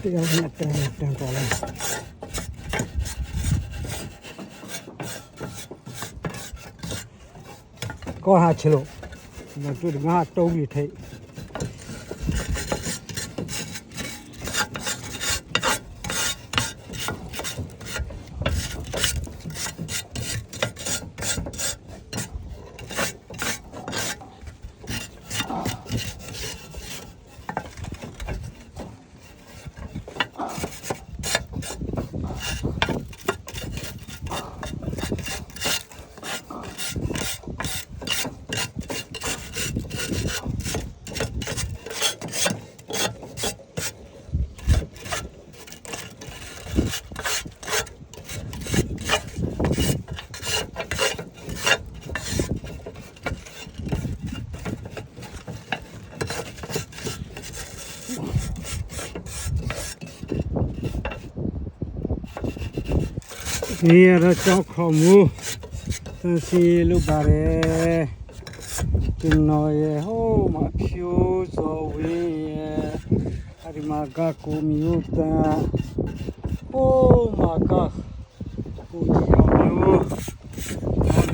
တရားနဲ့တန်ပေါ်လာကောဟာချလို့မတွေ့ငါတုံးပြီးထိတ်ဒီရတော့ခေါ်မှုသင်စီလုပ်ပါတယ်ကျွန်တော်ရဲ့ဟိုးမဖြိုးစော်ဝင်းရဲ့အဒီမှာကကိုမျိုးတန်ဟိုးမကကိုကြောင်မျိုး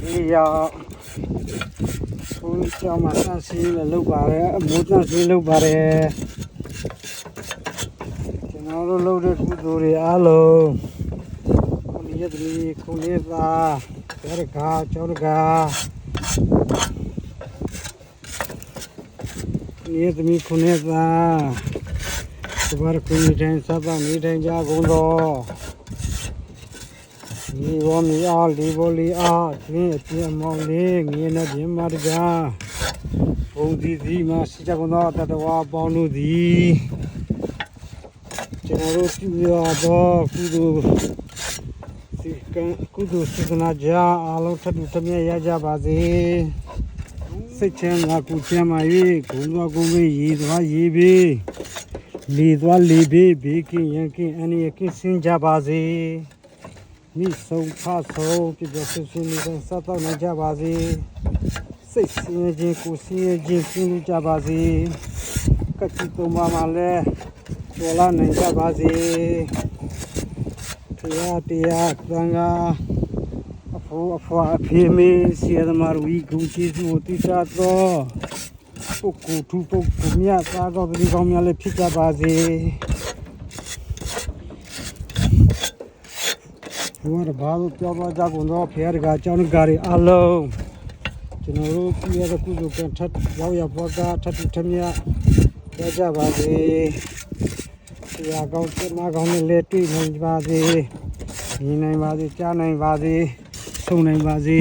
ဒီရဘုန်းကြောင်မှာသင်စီလုပ်ပါတယ်အမိုးသင်စီလုပ်ပါတယ်ကျွန်တော်တို့လုပ်တဲ့ကုသိုလ်တွေအားလုံးရည်သည်ခုလေးသာရကကျောင်းကရည်သည်ခုလေးသာဒီဘာကုနေတိုင်းစပါနေတိုင်းကြာကုန်တော့ဒီဘောမီအားဒီဘောလီအားကျင်းအပြင်းမောင်လေးငင်းနေပြင်းမာတကားဘုံစီမှာစကြကုန်တော့တတဝါပေါင်းလို့သည်ကျွန်တော်တို့ပြုရတော့ကုသိုလ်ကုသိုလ်စေတနာကြအားလုံးထပ်တူထမြရကြပါစေစိတ်ချမ်းသာကိုချမ်းသာ၍ဂုဏ်တော်ကိုရည်သွားရည်ပြီးလေသွားလေပြီးဘေးကင်းရန်ကင်းအန္တရာယ်ကင်းစင်ကြပါစေမိဆုံးဖဆုံးပြည့်ပြည့်စုံစုံနဲ့စတော့နိုင်ကြပါစေစိတ်ဆင်းရဲခြင်းကိုဆင်းရဲခြင်းကင်းကြပါစေကတိတော်မှာလည်းကျော်လာနိုင်ကြပါစေတရားသံဃာအဖို့အဖွာအဖေမေဆီယသမารဝီဂုကျေစုတိသာတော်ပုဂ္ဂိုလ်သူပုဂ္ဂိုလ်မြတ်သာတော်ဒီကောင်းများလည်းဖြစ်ကြပါစေဘုရားဘာလို့ပြောပါကြကုန်တော့ဖခင်ကကြောင်းကားတွေအလုံးကျွန်တော်တို့ပြရတဲ့ကုသိုလ်ကထပ်ရောက်ရပေါ်ကထပ်ထမြရကြပါစေတရားကောင်းစမကောင်းနဲ့လက်တွေ့နိုင်ပါစေမြင်နိုင်ပါစေကြားနိုင်ပါစေဆုံနိုင်ပါစေ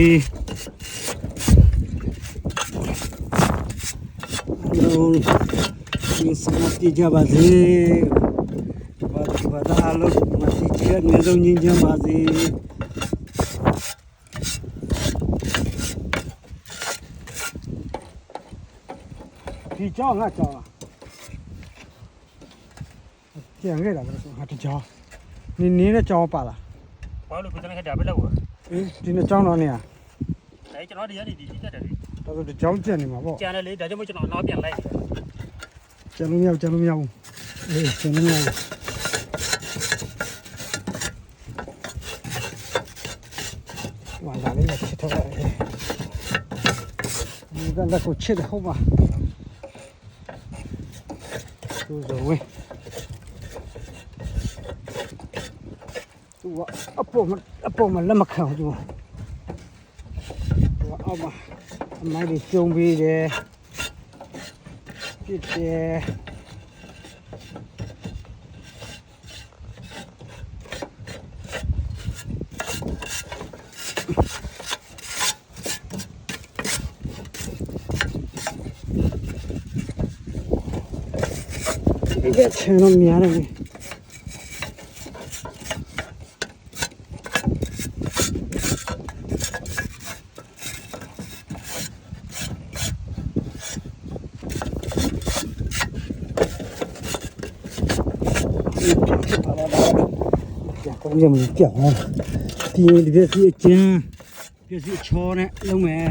ဒီစမတိကြပါစေဘာသာလို့မတိချင်နေတော့ညင်ကြပါစေဒီကြောင်းငါကြောင်းကျန်ခဲ့တာကတော့ဟာတကြောင်းနေနဲ့ကြောင်းပါလားဘာလို့ကိုယ်တန်းခက်တာပဲလောက်ပါအေးဒီနဲ့ကြောင်းတော့နေရအဲကျွန်တော်ဒီရက်ဒီတက်တယ်လေဒါဆိုဒီကြောင်းကျန်နေမှာပေါ့ကျန်တယ်လေဒါကြောင့်မို့ကျွန်တော်နောက်ပြန်လိုက်ကျန်လို့မရဘူးအေးကျန်လို့မရဘူးဝါလာလေးချစ်တော့ဒီကလည်းကိုချစ်တယ်ဟုတ်ပါသူ့ဇဝဲသူကအပေါ်မှာလက်မခံဘူးသူကအောက်မှာအမိုက်တွေကျုံပေးတယ်ပြစ်တယ်ဒီကချင်လို့များတယ်ကောင်းကြမလို့ကြောက်နော်ဒီပြည့်စီအကျန်းပြည့်စီချောနဲ့လုံးမယ်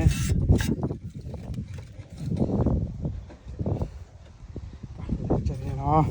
ကျန်နေနော်